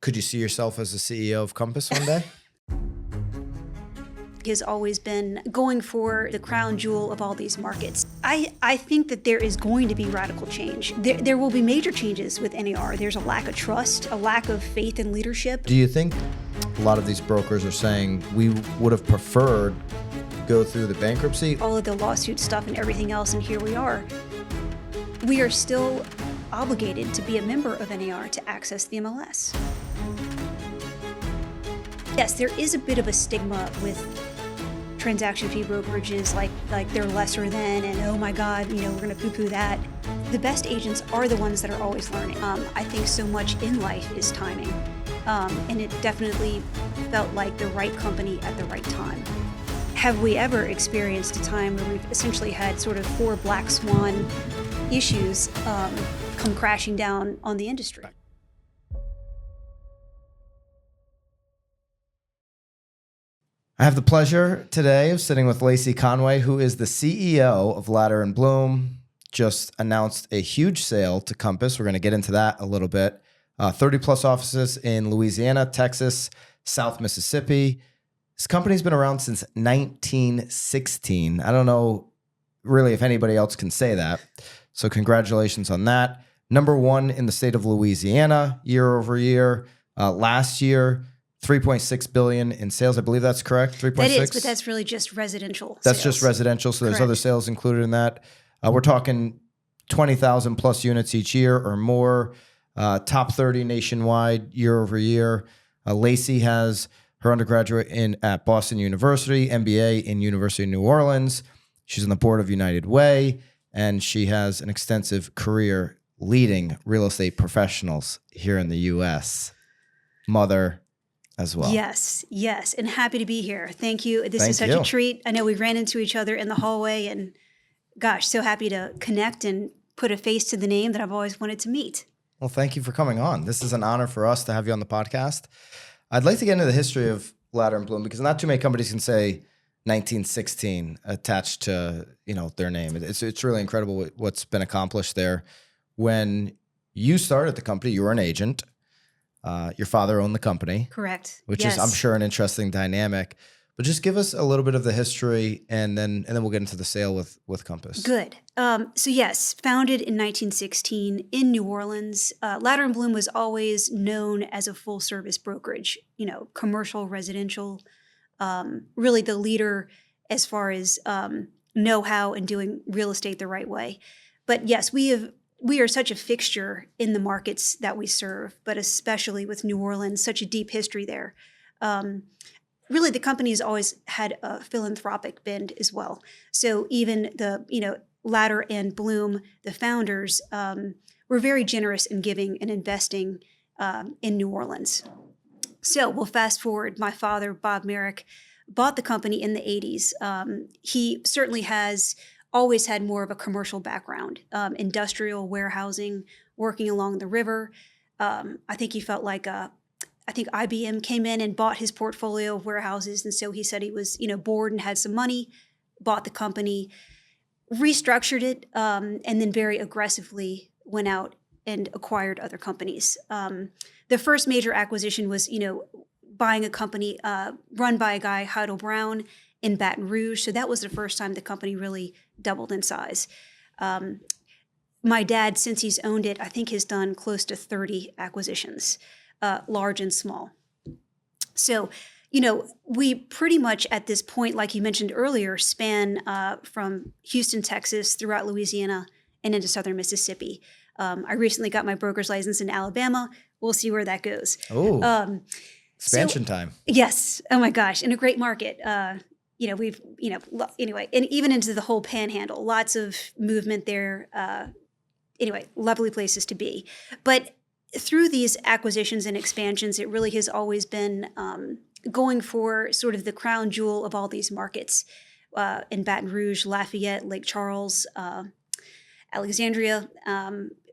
Could you see yourself as the CEO of Compass one day? Has always been going for the crown jewel of all these markets. I think that there is going to be radical change. There will be major changes with NAR. There's a lack of trust, a lack of faith in leadership. Do you think a lot of these brokers are saying we would have preferred go through the bankruptcy? All of the lawsuit stuff and everything else, and here we are. We are still obligated to be a member of NAR to access the MLS. Yes, there is a bit of a stigma with transaction fee brokerages, like they're lesser than, and oh my God, we're going to poo-poo that. The best agents are the ones that are always learning. I think so much in life is timing, and it definitely felt like the right company at the right time. Have we ever experienced a time where we've essentially had sort of 4 black swan issues come crashing down on the industry? I have the pleasure today of sitting with Lacey Conway, who is the CEO of Latter Blum. Just announced a huge sale to Compass. We're going to get into that a little bit. 30 plus offices in Louisiana, Texas, South Mississippi. This company's been around since 1916. I don't know really if anybody else can say that. So congratulations on that. Number 1 in the state of Louisiana year over year. Last year, $3.6 billion in sales. I believe that's correct. 3.6. That is, but that's really just residential. That's sales. just residential. So there's Correct. other sales included in that. We're talking 20,000 plus units each year or more. Top 30 nationwide year over year. Lacey has her undergraduate at Boston University, MBA in University of New Orleans. She's on the board of United Way, and she has an extensive career leading real estate professionals here in the U.S. Mother as well. Yes, and happy to be here. Thank you. This Thank is such you. a treat. I know we ran into each other in the hallway, and gosh, so happy to connect and put a face to the name that I've always wanted to meet. Well, thank you for coming on. This is an honor for us to have you on the podcast. I'd like to get into the history of Latter Blum because not too many companies can say 1916 attached to their name. It's really incredible what's been accomplished there. When you started the company, you were an agent. Your father owned the company. Correct. Which Yes. is, I'm sure, an interesting dynamic. But just give us a little bit of the history, and then we'll get into the sale with Compass. Good. So yes, founded in 1916 in New Orleans, Latter Blum was always known as a full-service brokerage. Commercial, residential, really the leader as far as know-how and doing real estate the right way. But yes, we are such a fixture in the markets that we serve, but especially with New Orleans, such a deep history there. Really, the company has always had a philanthropic bend as well. So even the, Latter and Blum, the founders, were very generous in giving and investing in New Orleans. So we'll fast forward. My father, Bob Merrick, bought the company in the 80s. He certainly has always had more of a commercial background, industrial warehousing, working along the river. I think he felt like I think IBM came in and bought his portfolio of warehouses. And so he said he was, bored and had some money, bought the company, restructured it, and then very aggressively went out and acquired other companies. The first major acquisition was, buying a company run by a guy, Heidel Brown, in Baton Rouge. So that was the first time the company really doubled in size. My dad, since he's owned it, I think has done close to 30 acquisitions, large and small. So, we pretty much at this point, like you mentioned earlier, span from Houston, Texas, throughout Louisiana, and into southern Mississippi. I recently got my broker's license in Alabama. We'll see where that goes. Oh, expansion time. Yes. Oh my gosh. In a great market. We've, anyway, and even into the whole panhandle, lots of movement there. Lovely places to be. But through these acquisitions and expansions, it really has always been going for sort of the crown jewel of all these markets in Baton Rouge, Lafayette, Lake Charles, Alexandria,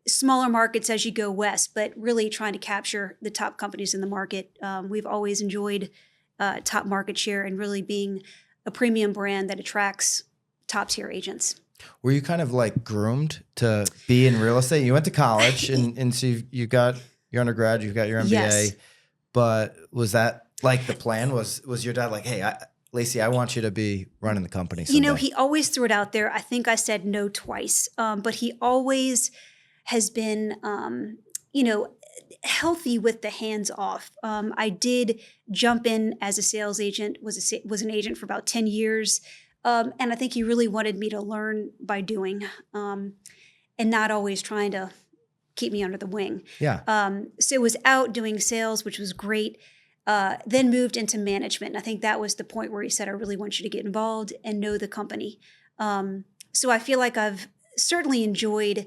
smaller markets as you go west, but really trying to capture the top companies in the market. We've always enjoyed top market share and really being a premium brand that attracts top tier agents. Were you kind of like groomed to be in real estate? You went to college and so you got your undergrad, you got your MBA. Yes. but was that like the plan? Was your dad like, hey, Lacey, I want you to be running the company someday? You know, he always threw it out there. I think I said no twice, but he always has been, healthy with the hands off. I did jump in as a sales agent, was an agent for about 10 years. And I think he really wanted me to learn by doing, and not always trying to keep me under the wing. Yeah. So was out doing sales, which was great. Then moved into management. And I think that was the point where he said, I really want you to get involved and know the company. So I feel like I've certainly enjoyed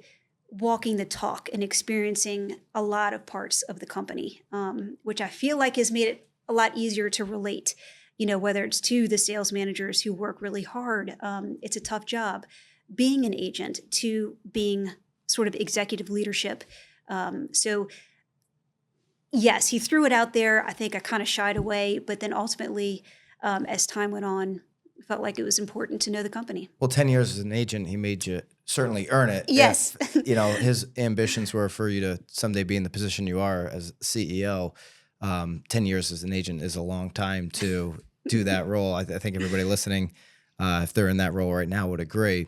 walking the talk and experiencing a lot of parts of the company, which I feel like has made it a lot easier to relate, whether it's to the sales managers who work really hard. It's a tough job being an agent, to being sort of executive leadership. So yes, he threw it out there. I think I kind of shied away, but then ultimately, as time went on, felt like it was important to know the company. Well, 10 years as an agent, he made you certainly earn it. Yes. If, his ambitions were for you to someday be in the position you are as CEO. 10 years as an agent is a long time to do that role. I think everybody listening, if they're in that role right now, would agree.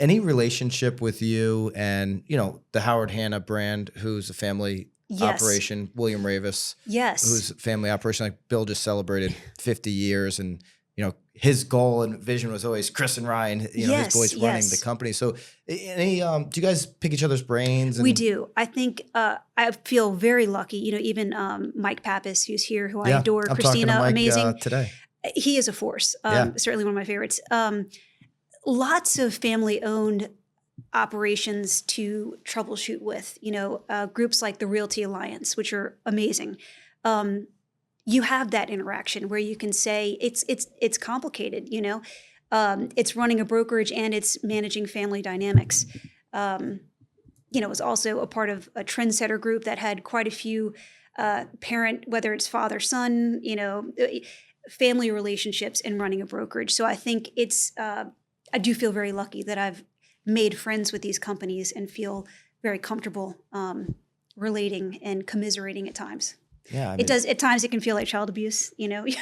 Any relationship with you and, the Howard Hanna brand, who's a family operation, William Ravis, who's a family operation, like Bill just celebrated 50 years, and his goal and vision was always Chris and Ryan, his boys running the company. So any, do you guys pick each other's brains? We do. I think I feel very lucky, even Mike Pappas, who's here, who I adore, I'm Christina, talking to Mike, amazing. Today. He is a force, certainly one of my favorites. Lots of family-owned operations to troubleshoot with, groups like the Realty Alliance, which are amazing. You have that interaction where you can say it's complicated, it's running a brokerage and it's managing family dynamics. Was also a part of a trendsetter group that had quite a few parent, whether it's father, son, family relationships in running a brokerage. So I think I do feel very lucky that I've made friends with these companies and feel very comfortable relating and commiserating at times. Yeah, it does. At times, it can feel like child abuse, working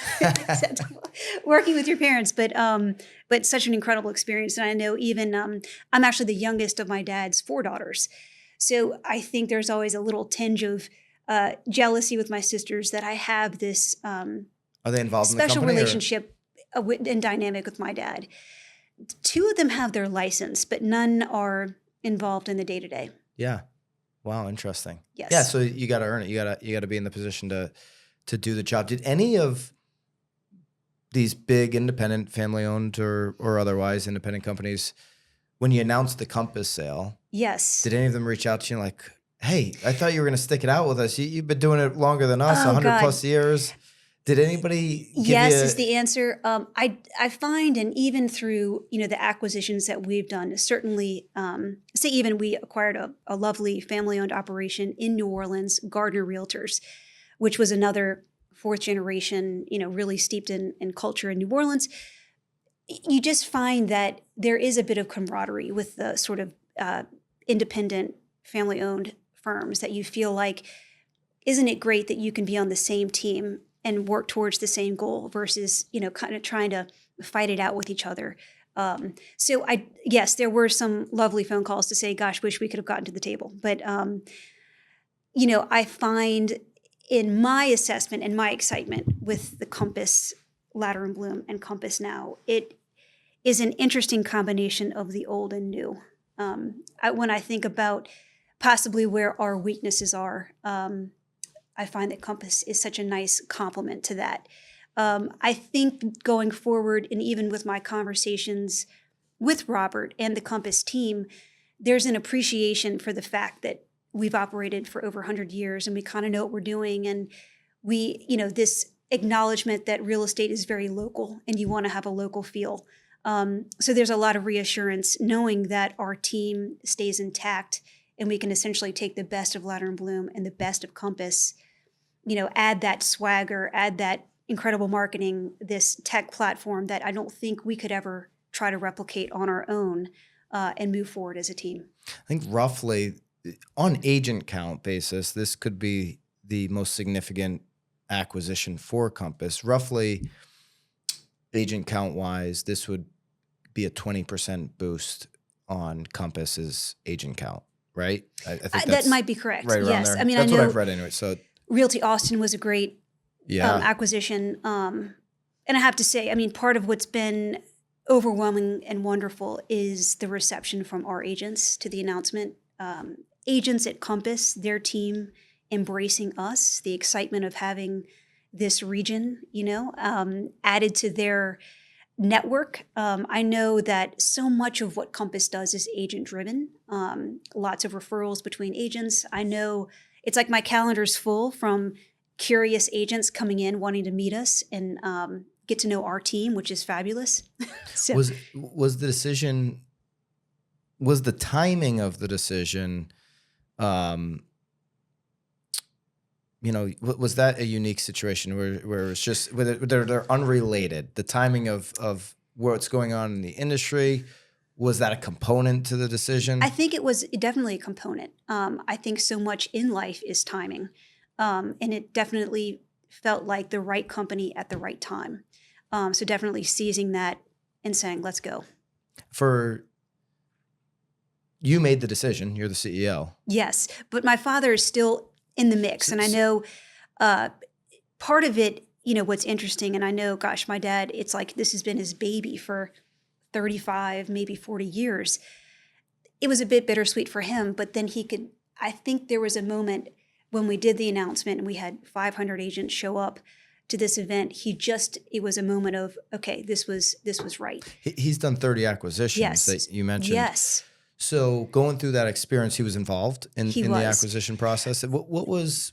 with your parents. But such an incredible experience. And I know even I'm actually the youngest of my dad's 4 daughters, so I think there's always a little tinge of jealousy with my sisters that I have this are they involved special in the company, relationship and dynamic with my dad. 2 of them have their license, but none are involved in the day-to-day. Yeah. Wow, interesting. Yes. Yeah, so you got to earn it. You got to be in the position to do the job. Did any of these big independent, family-owned or otherwise independent companies, when you announced the Compass sale, yes, did any of them reach out to you like, "Hey, I thought you were going to stick it out with us. You've been doing it longer than us, 100 plus years." Did anybody give yes you... is the answer. I find, and even through the acquisitions that we've done, certainly say even we acquired a lovely family-owned operation in New Orleans, Gardner Realtors, which was another 4th generation, really steeped in culture in New Orleans. You just find that there is a bit of camaraderie with the sort of independent family-owned firms, that you feel like, isn't it great that you can be on the same team and work towards the same goal versus, kind of trying to fight it out with each other. So yes, there were some lovely phone calls to say, gosh, wish we could have gotten to the table. But, I find in my assessment and my excitement with the Compass, Latter and Blum and Compass now, it is an interesting combination of the old and new. When I think about possibly where our weaknesses are, I find that Compass is such a nice complement to that. I think going forward, and even with my conversations with Robert and the Compass team, there's an appreciation for the fact that we've operated for over 100 years and we kind of know what we're doing. And we, this acknowledgement that real estate is very local and you want to have a local feel. So there's a lot of reassurance knowing that our team stays intact and we can essentially take the best of Latter and Blum and the best of Compass, add that swagger, add that incredible marketing, this tech platform that I don't think we could ever try to replicate on our own and move forward as a team. I think roughly on agent count basis, this could be the most significant acquisition for Compass. Roughly, agent count wise, this would be a 20% boost on Compass's agent count, right? I think That might be correct. right around Yes. there. I mean, That's I what know I've read anyway. So Realty Austin was a great yeah, acquisition. And I have to say, I mean, part of what's been overwhelming and wonderful is the reception from our agents to the announcement. Agents at Compass, their team embracing us, the excitement of having this region, added to their network. I know that so much of what Compass does is agent driven. Lots of referrals between agents. I know it's like my calendar's full from curious agents coming in wanting to meet us and get to know our team, which is fabulous. So was the decision, was the timing of the decision, was that a unique situation where it's just whether they're unrelated? The timing of what's going on in the industry, was that a component to the decision? I think it was definitely a component. I think so much in life is timing, and it definitely felt like the right company at the right time. So definitely seizing that and saying, let's go. You made the decision. You're the CEO. Yes, but my father is still in the mix. And I know part of it, what's interesting, and I know, gosh, my dad, it's like this has been his baby for 35, maybe 40 years. It was a bit bittersweet for him, but then I think there was a moment when we did the announcement and we had 500 agents show up to this event. It was a moment of, okay, this was right. He's done 30 acquisitions that you mentioned. Yes. So going through that experience, he was involved in the acquisition process. What was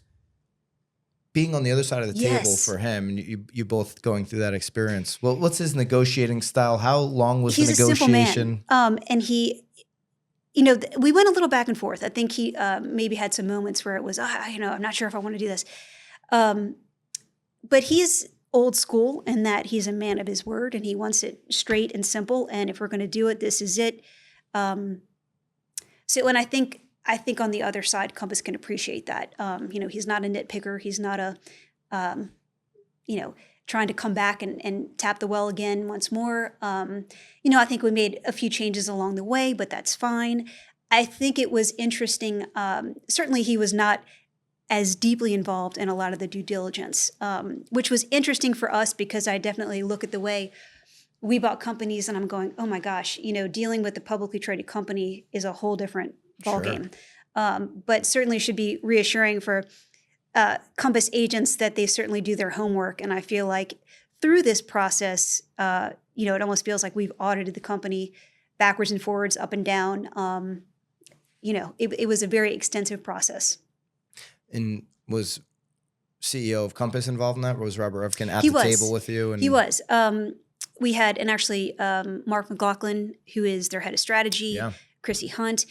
being on the other side of the table for him, and you both going through that experience? Well, what's his negotiating style? How long was the negotiation? He's a simple man. And he, we went a little back and forth. I think he maybe had some moments where it was, I'm not sure if I want to do this. But he's old school in that he's a man of his word and he wants it straight and simple. And if we're going to do it, this is it. So when I think on the other side, Compass can appreciate that. He's not a nitpicker. He's not trying to come back and tap the well again once more. I think we made a few changes along the way, but that's fine. I think it was interesting. Certainly he was not as deeply involved in a lot of the due diligence, which was interesting for us because I definitely look at the way we bought companies and I'm going, oh my gosh, dealing with a publicly traded company is a whole different ballgame. Sure. But certainly should be reassuring for Compass agents that they certainly do their homework. And I feel like through this process, it almost feels like we've audited the company backwards and forwards, up and down. It was a very extensive process. And was CEO of Compass involved in that? Or was Robert Reffkin at the table with you? He was. We had, and actually Mark McLaughlin, who is their head of strategy, Chrissy Hunt.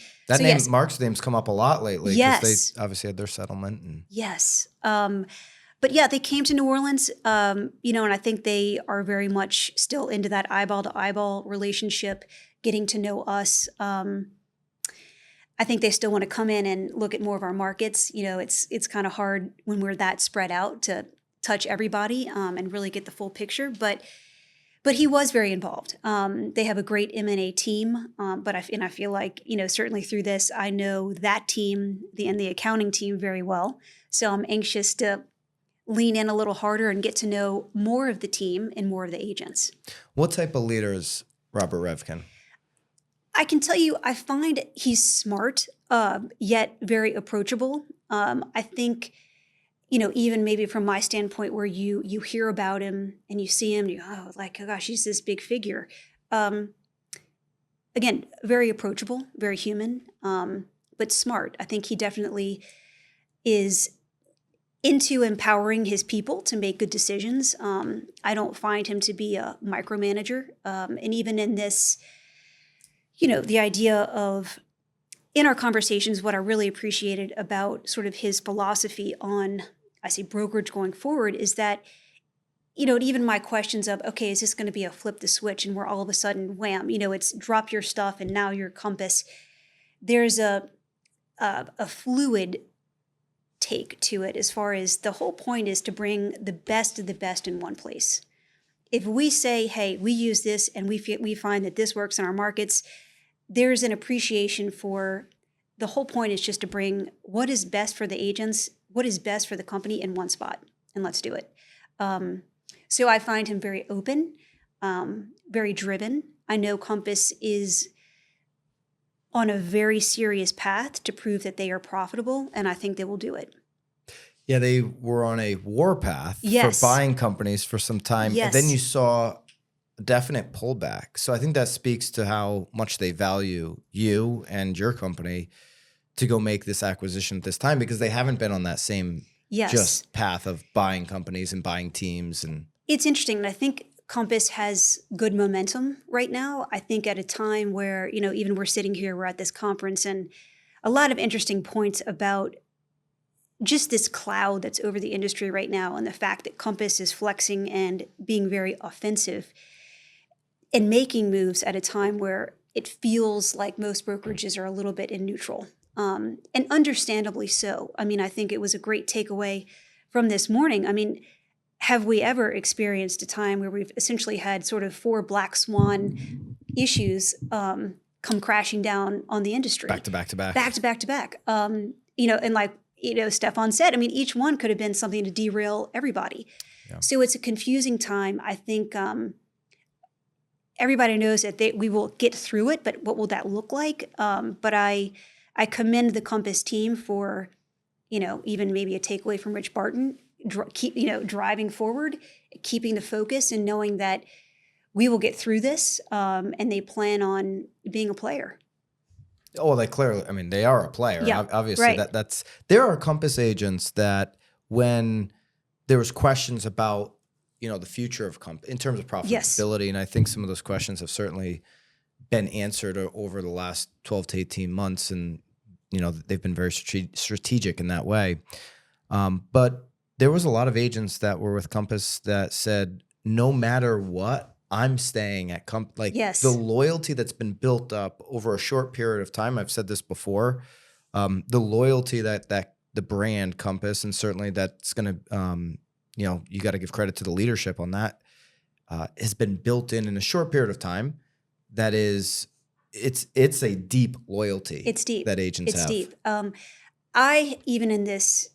Mark's name's come up a lot lately because they obviously had their settlement. Yes. But yeah, they came to New Orleans, and I think they are very much still into that eyeball to eyeball relationship, getting to know us. I think they still want to come in and look at more of our markets. It's kind of hard when we're that spread out to touch everybody and really get the full picture. But he was very involved. They have a great M&A team, but I feel like certainly through this, I know that team and the accounting team very well. So I'm anxious to lean in a little harder and get to know more of the team and more of the agents. What type of leader is Robert Reffkin? I can tell you, I find he's smart, yet very approachable. I think, even maybe from my standpoint where you hear about him and you see him, oh gosh, he's this big figure. Again, very approachable, very human, but smart. I think he definitely is into empowering his people to make good decisions. I don't find him to be a micromanager. And even in this, the idea of, in our conversations, what I really appreciated about sort of his philosophy on, I say, brokerage going forward is that, even my questions of, okay, is this going to be a flip the switch and we're all of a sudden, wham, it's drop your stuff and now you're Compass. There's a fluid take to it as far as the whole point is to bring the best of the best in one place. If we say, hey, we use this and we find that this works in our markets, there's an appreciation for the whole point is just to bring what is best for the agents, what is best for the company in one spot, and let's do it. So I find him very open, very driven. I know Compass is on a very serious path to prove that they are profitable, and I think they will do it. Yeah, they were on a war path for buying companies for some time. Yes. And then you saw a definite pullback. So I think that speaks to how much they value you and your company to go make this acquisition at this time, because they haven't been on that same just path of buying companies and buying teams. And it's interesting. And I think Compass has good momentum right now. I think at a time where, even we're sitting here, we're at this conference, and a lot of interesting points about just this cloud that's over the industry right now, and the fact that Compass is flexing and being very offensive and making moves at a time where it feels like most brokerages are a little bit in neutral, and understandably so. I mean, I think it was a great takeaway from this morning. I mean, have we ever experienced a time where we've essentially had sort of 4 black swan issues come crashing down on the industry? Back to back to back. Back to back to back. And like, Stefan said, I mean, each one could have been something to derail everybody. Yeah. So it's a confusing time. I think everybody knows that we will get through it, but what will that look like? But I commend the Compass team for, even maybe a takeaway from Rich Barton, driving forward, keeping the focus, and knowing that we will get through this, and they plan on being a player. Oh, they clearly, I mean, they are a player. Yeah, obviously, right. There are Compass agents that when there was questions about, the future of Compass in terms of profitability, and I think some of those questions have certainly been answered over the last 12 to 18 months, and, they've been very strategic in that way. But there was a lot of agents that were with Compass that said, no matter what, I'm staying at Compass. The loyalty that's been built up over a short period of time. I've said this before. The loyalty that the brand Compass, and certainly that's going to, you got to give credit to the leadership on that, has been built in a short period of time. That is, it's a deep loyalty. It's deep. That agents have. It's deep. I, even in this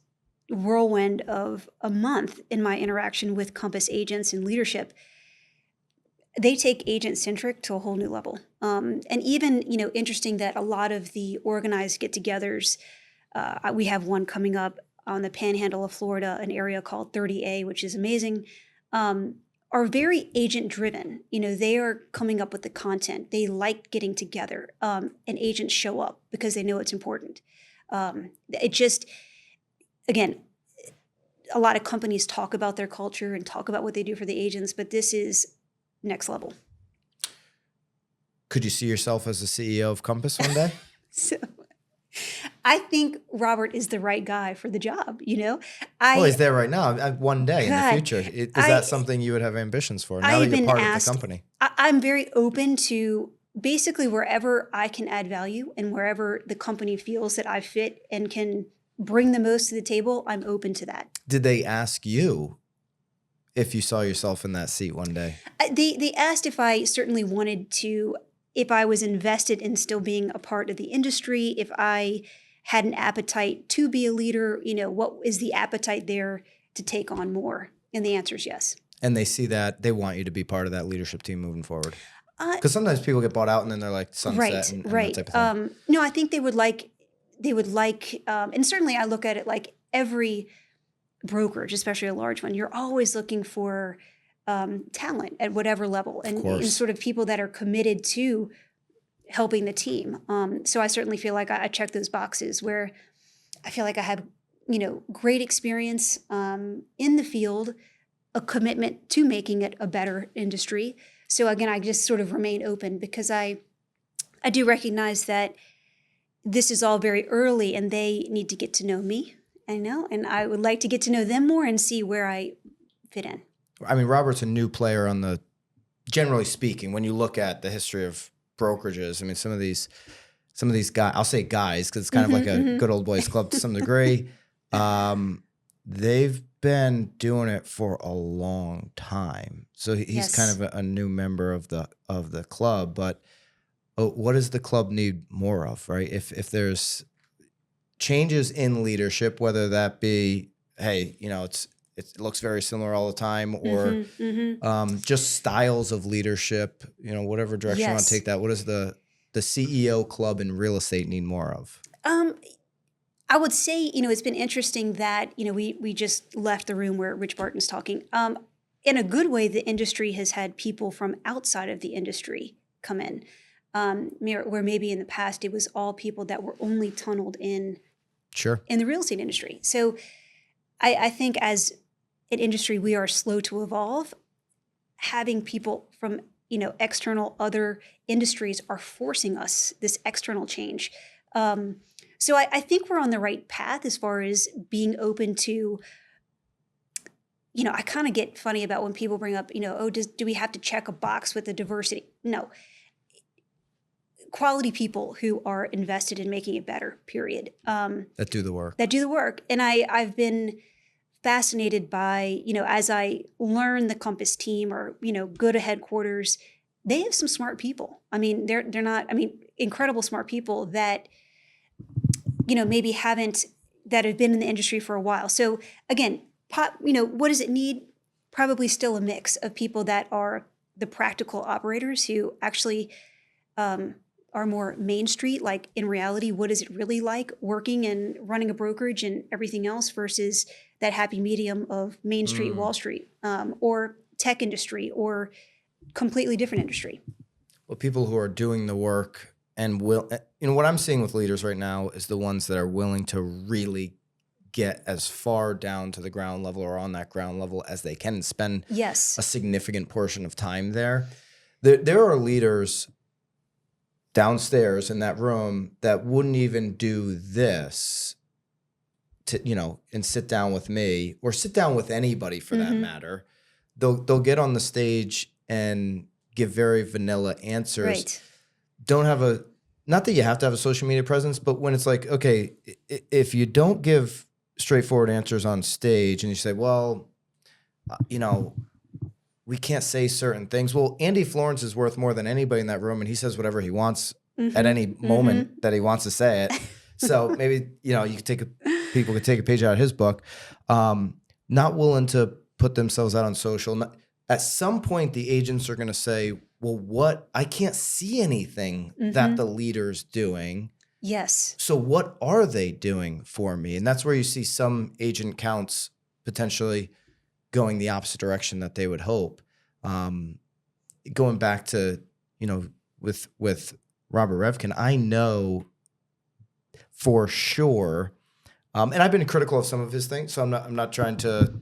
whirlwind of a month in my interaction with Compass agents and leadership, they take agent-centric to a whole new level. And even, interesting that a lot of the organized get-togethers, we have one coming up on the panhandle of Florida, an area called 30A, which is amazing, are very agent-driven. They are coming up with the content. They like getting together, and agents show up because they know it's important. Again, a lot of companies talk about their culture and talk about what they do for the agents, but this is next level. Could you see yourself as the CEO of Compass one day? So I think Robert is the right guy for the job, Well, he's there right now. One day in the future. Is that something you would have ambitions for now that you're part of the company? I'm very open to basically wherever I can add value and wherever the company feels that I fit and can bring the most to the table, I'm open to that. Did they ask you if you saw yourself in that seat one day? They asked if I certainly wanted to, if I was invested in still being a part of the industry, if I had an appetite to be a leader, what is the appetite there to take on more? And the answer is yes. And they see that, they want you to be part of that leadership team moving forward. Because sometimes people get bought out and then they're like sunset and that type of thing. No, I think they would like, and certainly I look at it like every brokerage, especially a large one, you're always looking for talent at whatever level, and sort of people that are committed to helping the team. So I certainly feel like I check those boxes where I feel like I have, great experience in the field, a commitment to making it a better industry. So again, I just sort of remain open because I do recognize that this is all very early and they need to get to know me. And I would like to get to know them more and see where I fit in. I mean, Robert's a new player generally speaking, when you look at the history of brokerages. I mean, some of these guys, I'll say guys, because it's kind of like a good old boys club to some degree. They've been doing it for a long time. So he's kind Yes. of a new member of the club, but what does the club need more of, right? If there's changes in leadership, whether that be, hey, it looks very similar all the time, or just styles of leadership, whatever direction you want to Yes. take that. What does the CEO club in real estate need more of? I would say, it's been interesting that, we just left the room where Rich Barton's talking. In a good way, the industry has had people from outside of the industry come in, where maybe in the past it was all people that were only tunneled in Sure. the real estate industry. So I think as an industry, we are slow to evolve. Having people from, external other industries are forcing us this external change. So I think we're on the right path as far as being open to, I kind of get funny about when people bring up, do we have to check a box with the diversity? No. Quality people who are invested in making it better, period. That do the work. And I've been fascinated by, as I learn the Compass team or, go to headquarters, they have some smart people. I mean, they're not, incredible smart people that, maybe that have been in the industry for a while. So again, what does it need? Probably still a mix of people that are the practical operators who actually are more Main Street, like in reality, what is it really like working and running a brokerage and everything else versus that happy medium of Main Street, Wall Street, or tech industry or completely different industry. Well, people who are doing the work and what I'm seeing with leaders right now is the ones that are willing to really get as far down to the ground level or on that ground level as they can and spend a significant portion of time there. There are leaders downstairs in that room that wouldn't even do this to, and sit down with me or sit down with anybody for that matter. They'll get on the stage and give very vanilla answers. Right. Don't have not that you have to have a social media presence, but when it's like, okay, if you don't give straightforward answers on stage and you say, well, we can't say certain things. Well, Andy Florence is worth more than anybody in that room, and he says whatever he wants at any moment that he wants to say it. So maybe, people could take a page out of his book. Not willing to put themselves out on social. At some point, the agents are going to say, well, I can't see anything that the leader's doing. Yes. So what are they doing for me? And that's where you see some agent counts potentially going the opposite direction that they would hope. Going back to, with Robert Reffkin, I know for sure, and I've been critical of some of his things, so I'm not trying to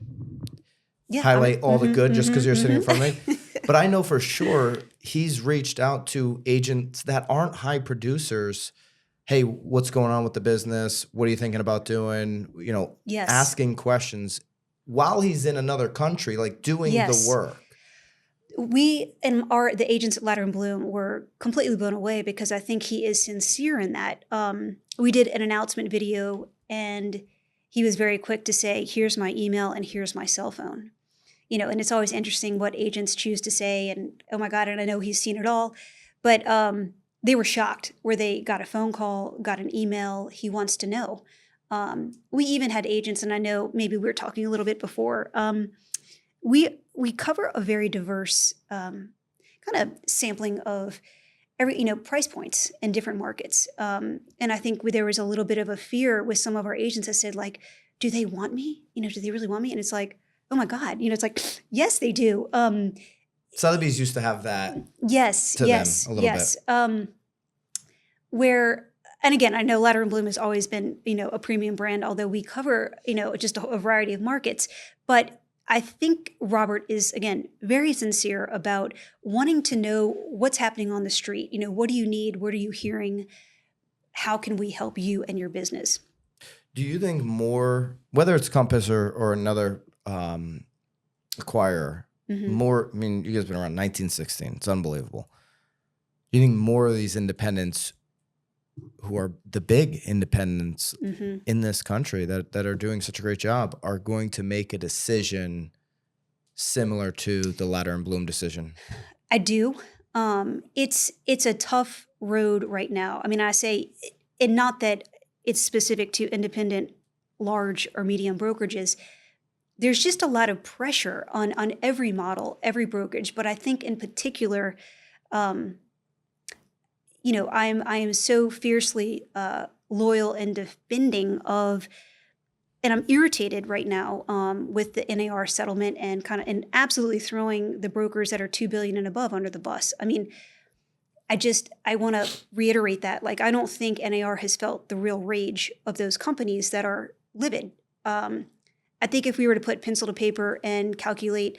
highlight all the good just because you're sitting in front of me. But I know for sure he's reached out to agents that aren't high producers. Hey, what's going on with the business? What are you thinking about doing? Asking questions while he's in another country, like doing the work. We and the agents at Latter Blum were completely blown away because I think he is sincere in that. We did an announcement video and he was very quick to say, here's my email and here's my cell phone. And it's always interesting what agents choose to say. And oh my God, and I know he's seen it all. But they were shocked where they got a phone call, got an email. He wants to know. We even had agents, and I know maybe we were talking a little bit before. We cover a very diverse kind of sampling of every price points in different markets. And I think there was a little bit of a fear with some of our agents that said, like, do they want me? Do they really want me? And it's like, oh my God, it's like, yes, they do. Sotheby's used to have that. Yes, to them a little bit. And again, I know Latter Blum has always been, a premium brand, although we cover, just a variety of markets. But I think Robert is, again, very sincere about wanting to know what's happening on the street. What do you need? What are you hearing? How can we help you and your business? Do you think more, whether it's Compass or another acquirer, more, you guys have been around 1916. It's unbelievable. Do you think more of these independents who are the big independents Mm-hmm. in this country that are doing such a great job are going to make a decision similar to the Latter and Blum decision? I do. It's a tough road right now. I mean, I say, and not that it's specific to independent, large or medium brokerages. There's just a lot of pressure on every model, every brokerage. But I think in particular, um, I am so fiercely loyal and defending of, and I'm irritated right now with the NAR settlement and absolutely throwing the brokers that are $2 billion and above under the bus. I mean, I want to reiterate that. Like, I don't think NAR has felt the real rage of those companies that are livid. I think if we were to put pencil to paper and calculate,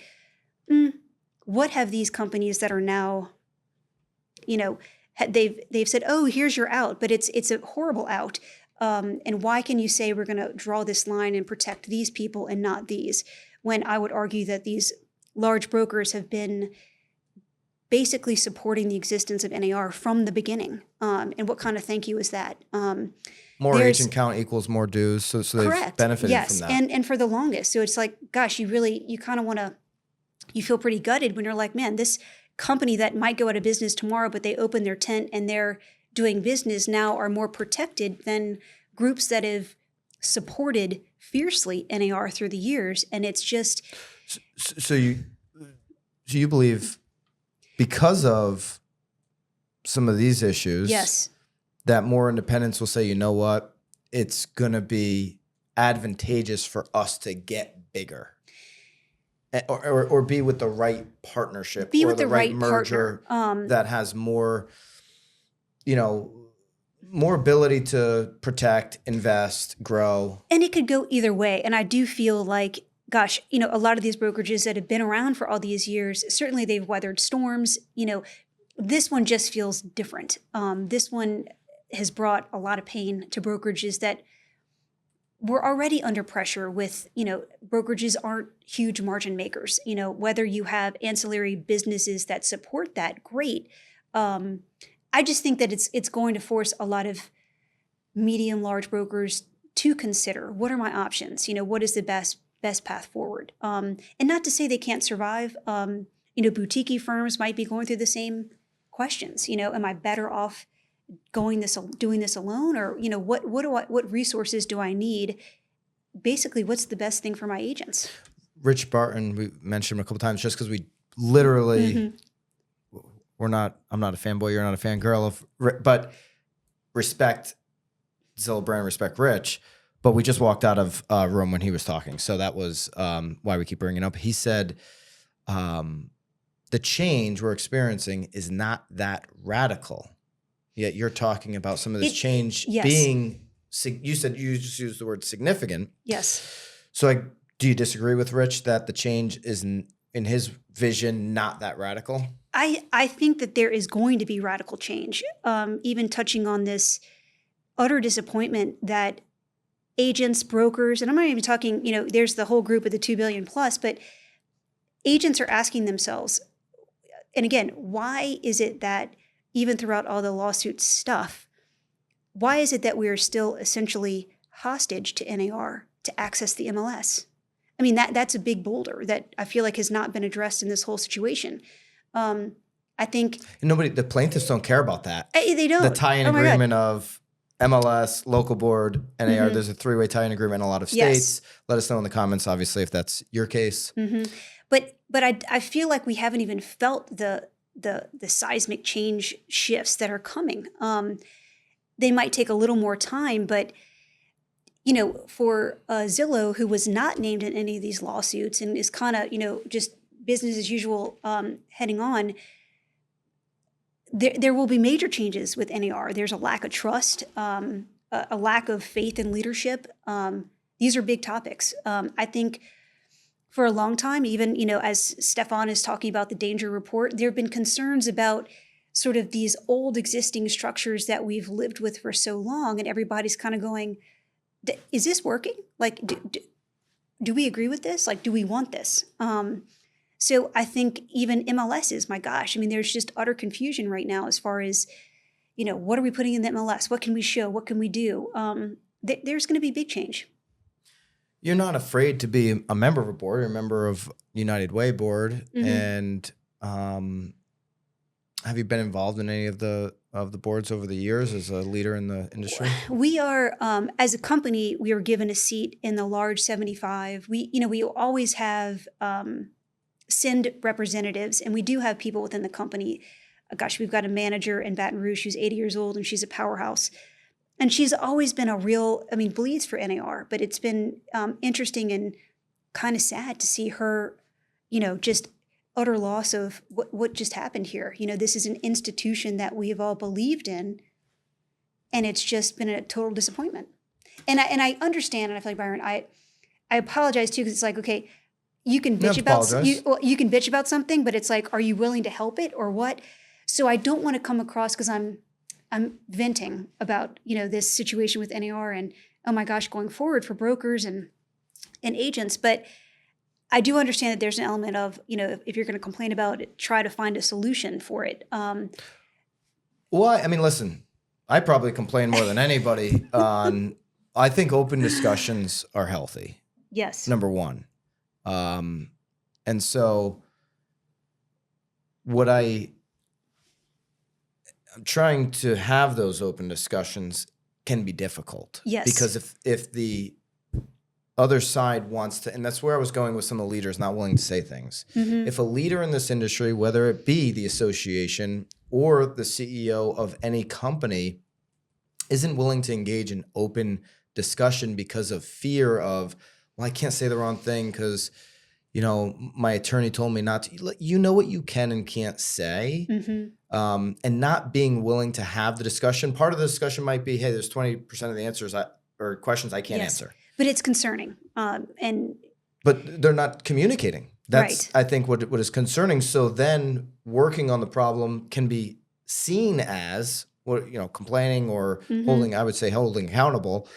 what have these companies that are now, they've said, oh, here's your out, but it's a horrible out. And why can you say we're going to draw this line and protect these people and not these? When I would argue that these large brokers have been basically supporting the existence of NAR from the beginning. And what kind of thank you is that? More agent count equals more dues, so they've correct. benefited Yes. from that. And for the longest. So it's like, gosh, you kind of want to, you feel pretty gutted when you're like, man, this company that might go out of business tomorrow, but they open their tent and they're doing business now are more protected than groups that have supported fiercely NAR through the years. And it's just... So you believe because of some of these issues, yes, that more independents will say, you know what, it's going to be advantageous for us to get bigger. Or be with the right partnership, be or with the right merger partner that has more, more ability to protect, invest, grow. And it could go either way. And I do feel like, gosh, a lot of these brokerages that have been around for all these years, certainly they've weathered storms. This one just feels different. This one has brought a lot of pain to brokerages that were already under pressure with, brokerages aren't huge margin makers. Whether you have ancillary businesses that support that, great. I just think that it's going to force a lot of medium, large brokers to consider, what are my options? What is the best path forward? And not to say they can't survive. Boutique firms might be going through the same questions. Am I better off doing this alone, or what resources do I need? Basically, what's the best thing for my agents? Rich Barton, we mentioned him a couple times just because we literally, I'm not a fanboy, you're not a fangirl but respect Zilla Brand, respect Rich. But we just walked out of a room when he was talking, so that was why we keep bringing it up. He said, the change we're experiencing is not that radical. Yet you're talking about some of this change being, you said you just used the word significant. Yes. So do you disagree with Rich that the change is, in his vision, not that radical? I think that there is going to be radical change. Even touching on this utter disappointment that agents, brokers, and I'm not even talking, there's the whole group of the 2 billion plus, but agents are asking themselves, and again, why is it that even throughout all the lawsuit stuff, why is it that we are still essentially hostage to NAR to access the MLS? I mean, that's a big boulder that I feel like has not been addressed in this whole situation. I think... the plaintiffs don't care about that. They don't. The tie-in agreement of MLS, local board, NAR, there's a three-way tie-in agreement in a lot of states. Yes. Let us know in the comments, obviously, if that's your case. But I feel like we haven't even felt the seismic change shifts that are coming. They might take a little more time, but for Zillow, who was not named in any of these lawsuits and is kind of just business as usual heading on, there will be major changes with NAR. There's a lack of trust, a lack of faith in leadership. These are big topics. I think for a long time, even, as Stefan is talking about the danger report, there have been concerns about sort of these old existing structures that we've lived with for so long. And everybody's kind of going, is this working? Like, do we agree with this? Like, do we want this? So I think even MLSs, my gosh, I mean, there's just utter confusion right now as far as, what are we putting in the MLS? What can we show? What can we do? There's going to be big change. You're not afraid to be a member of a board, you're a member of United Way board. Mm-hmm. And have you been involved in any of the boards over the years as a leader in the industry? We are, as a company, we are given a seat in the large 75. We always have send representatives, and we do have people within the company. Gosh, we've got a manager in Baton Rouge who's 80 years old, and she's a powerhouse. And she's always been bleeds for NAR, but it's been interesting and kind of sad to see her, just utter loss of what just happened here. This is an institution that we have all believed in, and it's just been a total disappointment. And I understand, and I feel like, Byron, I apologize too, because it's like, okay, you can bitch you can bitch about something, but it's like, are you willing to help it or what? So I don't want to come across, because I'm venting about, this situation with NAR and, oh my gosh, going forward for brokers and agents. But I do understand that there's an element of, if you're going to complain about it, try to find a solution for it. Well, listen, I probably complain more than anybody on, I think open discussions are healthy. Yes. Number one. And so I'm trying to have those open discussions can be difficult. Yes. Because if the other side wants to, and that's where I was going with some of the leaders not willing to say things. Mm-hmm. If a leader in this industry, whether it be the association or the CEO of any company, isn't willing to engage in open discussion because of fear of, well, I can't say the wrong thing because, my attorney told me not to. You know what you can and can't say. Mm-hmm. And not being willing to have the discussion. Part of the discussion might be, hey, there's 20% of the answers or questions I can't answer. But it's concerning. But they're not communicating. That's, right. I think, what is concerning. So then working on the problem can be seen as, complaining or mm-hmm. holding accountable.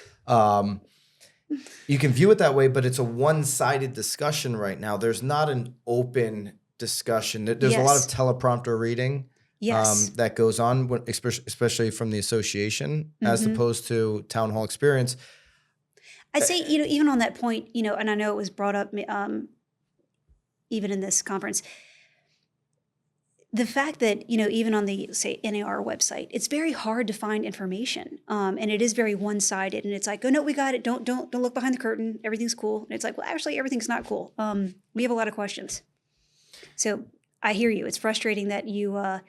You can view it that way, but it's a one-sided discussion right now. There's not an open discussion. There's yes. a lot of teleprompter reading yes. That goes on, especially from the association, mm-hmm. as opposed to town hall experience. I'd say, even on that point, and I know it was brought up even in this conference, the fact that, even on the, say, NAR website, it's very hard to find information. And it is very one-sided. And it's like, oh, no, we got it. Don't look behind the curtain. Everything's cool. And it's like, well, actually, everything's not cool. We have a lot of questions. So I hear you. It's frustrating that you, are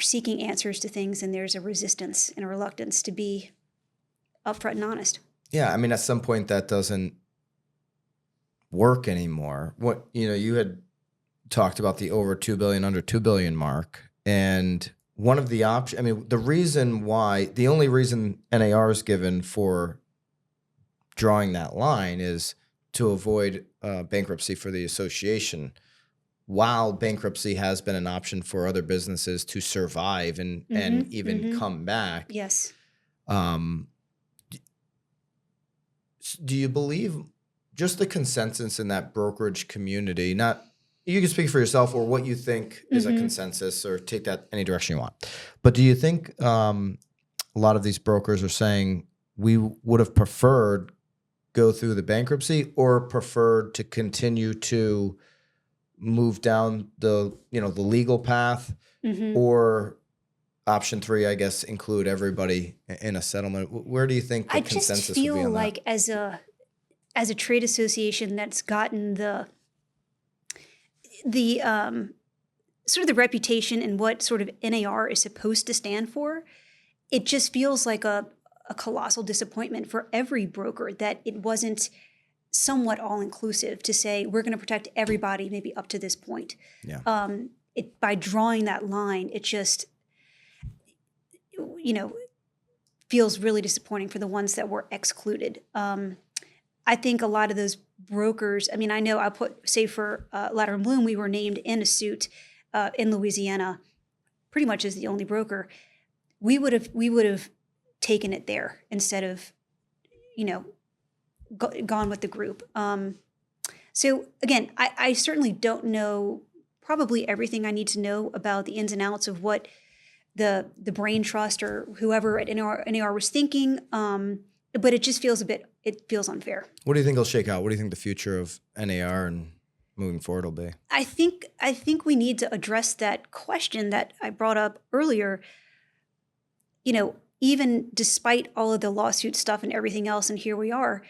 seeking answers to things, and there's a resistance and a reluctance to be upfront and honest. Yeah. At some point that doesn't work anymore. What, you had talked about the over 2 billion, under 2 billion mark. And one of the options, the only reason NAR is given for drawing that line is to avoid bankruptcy for the association, while bankruptcy has been an option for other businesses to survive and even mm-hmm. come back. Yes. Do you believe just the consensus in that brokerage community, not, you can speak for yourself or what you think is mm-hmm. a consensus, or take that any direction you want. But do you think a lot of these brokers are saying we would have preferred go through the bankruptcy, or preferred to continue to move down the legal path, mm-hmm. or option 3, I guess, include everybody in a settlement? Where do you think the consensus would be on that? I just feel like as a trade association that's gotten the sort of the reputation and what sort of NAR is supposed to stand for, it just feels like a colossal disappointment for every broker that it wasn't somewhat all-inclusive to say, we're going to protect everybody maybe up to this point. Yeah. By drawing that line, it just, feels really disappointing for the ones that were excluded. I think a lot of those brokers, I know I say for Latter Blum, we were named in a suit in Louisiana, pretty much as the only broker. We would have taken it there instead of, gone with the group. So again, I certainly don't know probably everything I need to know about the ins and outs of what the brain trust or whoever at NAR was thinking. But it just feels it feels unfair. What do you think will shake out? What do you think the future of NAR and moving forward will be? I think we need to address that question that I brought up earlier. You know, even despite all of the lawsuit stuff and everything else, and here we are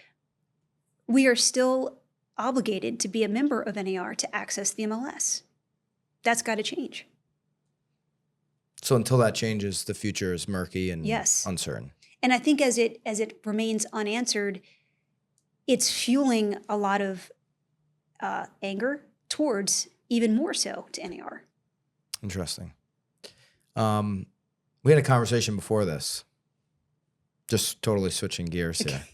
still obligated to be a member of NAR to access the MLS. That's got to change. So until that changes, the future is murky and Yes. uncertain. And I think as it remains unanswered, it's fueling a lot of anger towards even more so to NAR. Interesting. We had a conversation before this. Just totally switching gears here.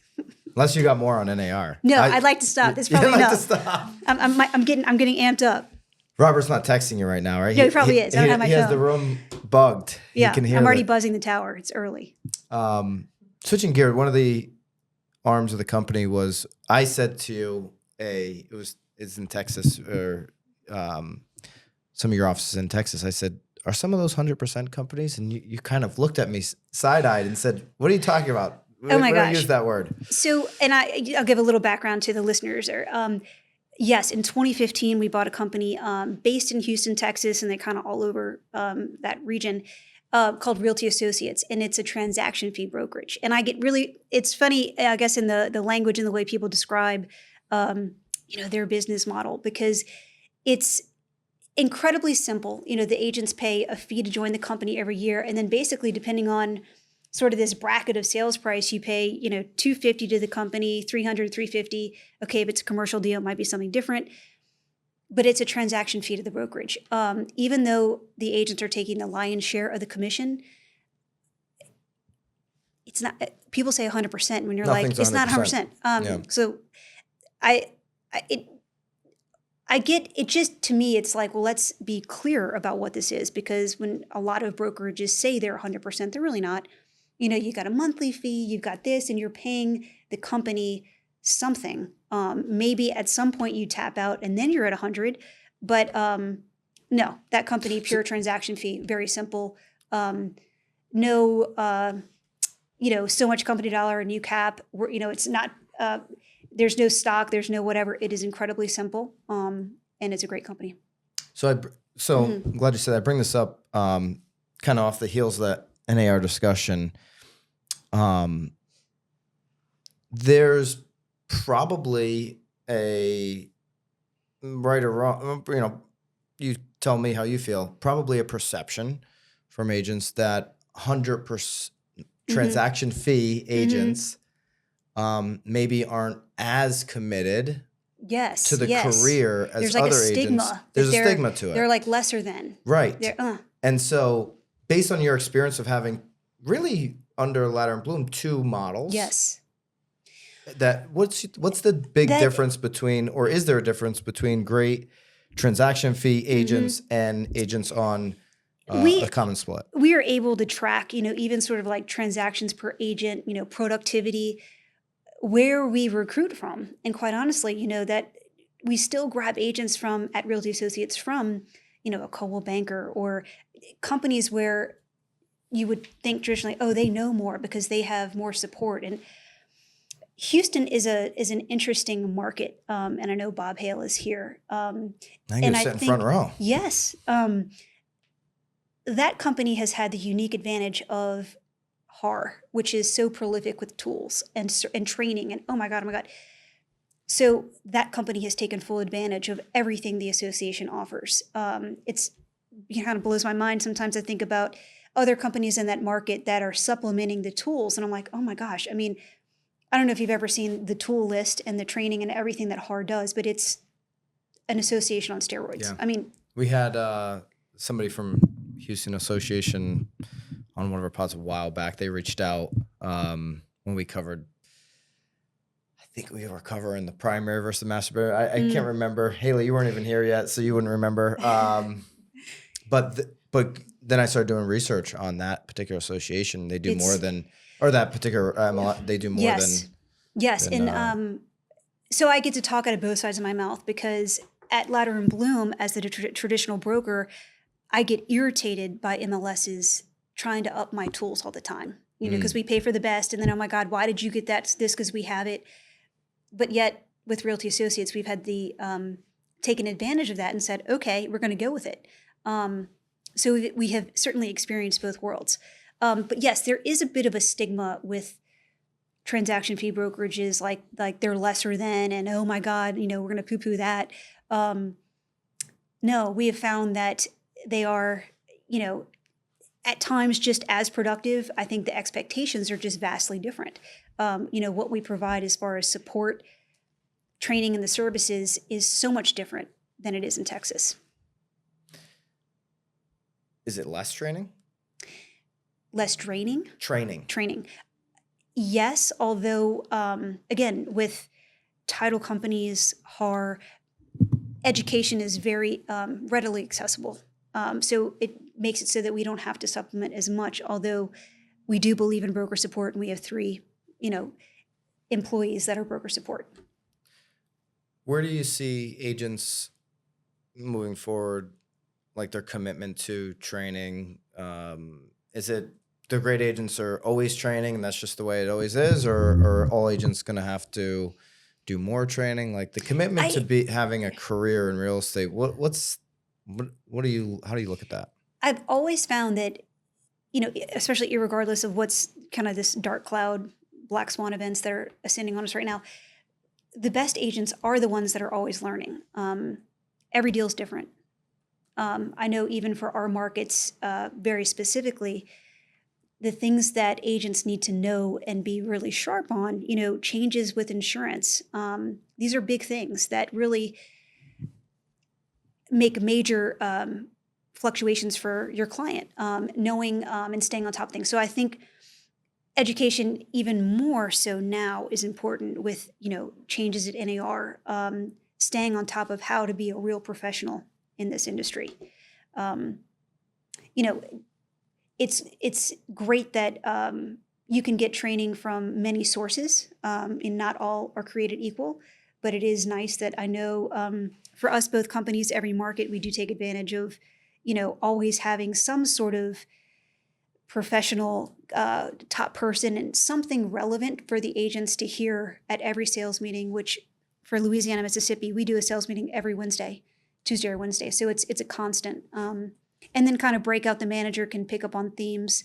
Unless you got more on NAR. No, I'd like to stop. That's probably enough. To stop. I'm getting amped up. Robert's not texting you right now, right? No, he probably is. I don't have my He phone. has the room bugged. Yeah, He can hear I'm already buzzing the tower. It's early. Switching gears, one of the arms of the company was, I said to you, it's in Texas, or some of your offices in Texas. I said, are some of those 100% companies? And you kind of looked at me side-eyed and said, what are you talking about? Oh my gosh. Use that word. So, and I'll give a little background to the listeners. Yes, in 2015, we bought a company based in Houston, Texas, and they're kind of all over that region, called Realty Associates, and it's a transaction fee brokerage. And I get it's funny, I guess, in the language and the way people describe, their business model, because it's incredibly simple. The agents pay a fee to join the company every year, and then basically, depending on sort of this bracket of sales price, you pay, $250 to the company, $300, $350. Okay, if it's a commercial deal, it might be something different. But it's a transaction fee to the brokerage. Even though the agents are taking the lion's share of the commission, it's not, people say 100% when you're Nothing's like, it's not 100%. Yeah. So I get it. Just, to me, it's like, well, let's be clear about what this is, because when a lot of brokerages say they're 100%, they're really not. You got a monthly fee, you've got this, and you're paying the company something. Maybe at some point you tap out and then you're at 100. But no, that company, pure transaction fee, very simple. No, so much company dollar, a new cap. It's not, there's no stock, there's no whatever. It is incredibly simple, and it's a great company. So I'm glad you said that. I bring this up kind of off the heels of that NAR discussion. There's probably a right or wrong, you tell me how you feel, probably a perception from agents that 100% transaction fee agents maybe aren't as committed to the career as There's like other a stigma agents. There's a stigma to it. They're like lesser than. Right. And so based on your experience of having really under Latter & Blum 2 models. Yes. What's the big difference between, or is there a difference between great transaction fee agents and agents on a common split? We are able to track, even sort of like transactions per agent, productivity, where we recruit from. And quite honestly, that we still grab agents at Realty Associates from, a Coldwell Banker or companies where you would think traditionally, oh, they know more because they have more support. And Houston is an interesting market, and I know Bob Hale is here. I think you're sitting front row. Yes. That company has had the unique advantage of HAR, which is so prolific with tools and training, and oh my God. So that company has taken full advantage of everything the association offers. It kind of blows my mind. Sometimes I think about other companies in that market that are supplementing the tools, and I'm like, oh my gosh. I mean, I don't know if you've ever seen the tool list and the training and everything that HAR does, but it's an association on steroids. Yeah. I mean, we had somebody from Houston Association on one of our pods a while back. They reached out when we covered, I think we were covering the primary versus the master. I can't remember. Haley, you weren't even here yet, so you wouldn't remember. But then I started doing research on that particular association. They do more than, or that particular they do more than. Yes, and so I get to talk out of both sides of my mouth, because at Latter & Blum, as the traditional broker, I get irritated by MLS's trying to up my tools all the time, because we pay for the best. And then, oh my God, why did you get this? Because we have it. But yet with Realty Associates, we've had the taken advantage of that and said, okay, we're going to go with it. So we have certainly experienced both worlds. But yes, there is a bit of a stigma with transaction fee brokerages, like they're lesser than, and oh my God, we're going to poo-poo that. No, we have found that they are, at times just as productive. I think the expectations are just vastly different. What we provide as far as support, training, and the services is so much different than it is in Texas. Is it less training? Less draining? Training. Yes, although, again, with title companies, education is very readily accessible. So it makes it so that we don't have to supplement as much, although we do believe in broker support, and we have 3, employees that are broker support. Where do you see agents moving forward, like their commitment to training? Is it the great agents are always training and that's just the way it always is, or are all agents going to have to do more training? Like the commitment to having a career in real estate, how do you look at that? I've always found that, especially irregardless of what's kind of this dark cloud, black swan events that are ascending on us right now, the best agents are the ones that are always learning. Every deal is different. I know even for our markets, very specifically, the things that agents need to know and be really sharp on, changes with insurance. These are big things that really make major fluctuations for your client, knowing and staying on top of things. So I think education even more so now is important with, changes at NAR, staying on top of how to be a in this industry. It's great that you can get training from many sources, and not all are created equal, but it is nice that I know for us, both companies, every market, we do take advantage of, always having some sort of professional top person and something relevant for the agents to hear at every sales meeting, which for Louisiana, Mississippi, we do a sales meeting every Tuesday or Wednesday. So it's a constant. And then kind of break out, the manager can pick up on themes.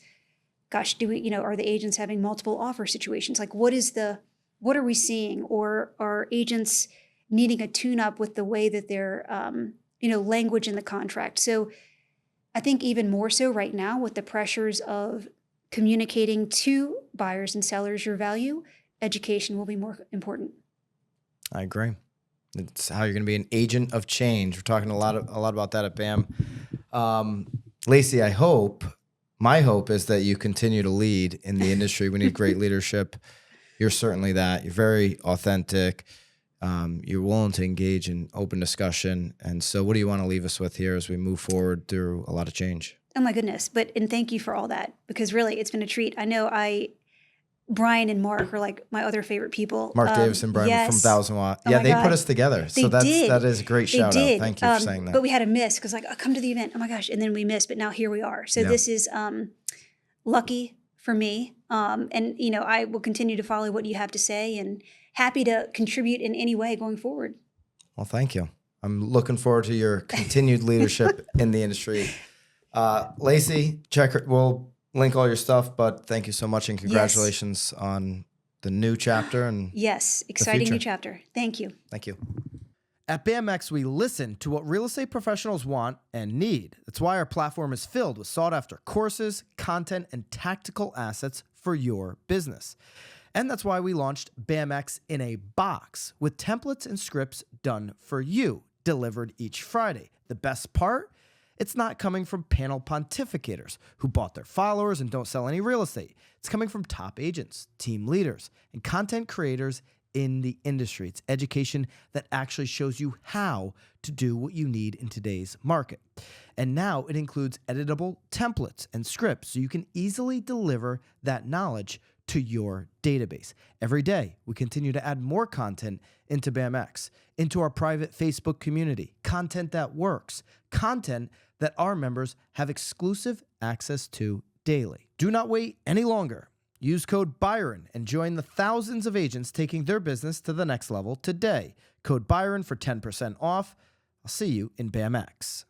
Gosh, are the agents having multiple offer situations? Like what are we seeing? Or are agents needing a tune up with the way that they're, language in the contract? So I think even more so right now with the pressures of communicating to buyers and sellers your value, education will be more important. I agree. It's how you're going to be an agent of change. We're talking a lot about that at BAM. Lacey, my hope is that you continue to lead in the industry. We need great leadership. You're certainly that. You're very authentic. You're willing to engage in open discussion. And so what do you want to leave us with here as we move forward through a lot of change? Oh my goodness. And thank you for all that, because really it's been a treat. I know Brian and Mark are like my other favorite people. Mark Davis and Brian from 1000 Watt. Oh yeah, they God. put us together. That is a great shout out. Thank you for saying that. But we had a miss because come to the event. Oh my gosh. And then we missed, but now here we are. So this is lucky for me. And I will continue to follow what you have to say and happy to contribute in any way going forward. Well, thank you. I'm looking forward to your continued leadership in the industry. Lacey, we'll link all your stuff, but thank you so much and congratulations on the new chapter. And yes, exciting new chapter. Thank you. Thank you. At BAMX, we listen to what real estate professionals want and need. That's why our platform is filled with sought-after courses, content, and tactical assets for your business. And that's why we launched BAMX in a box with templates and scripts done for you, delivered each Friday. The best part? It's not coming from panel pontificators who bought their followers and don't sell any real estate. It's coming from top agents, team leaders, and content creators in the industry. It's education that actually shows you how to do what you need in today's market. And now it includes editable templates and scripts so you can easily deliver that knowledge to your database. Every day, we continue to add more content into BAMX, into our private Facebook community, content that works, content that our members have exclusive access to daily. Do not wait any longer. Use code Byron and join the thousands of agents taking their business to the next level today. Code Byron for 10% off. I'll see you in BAMX.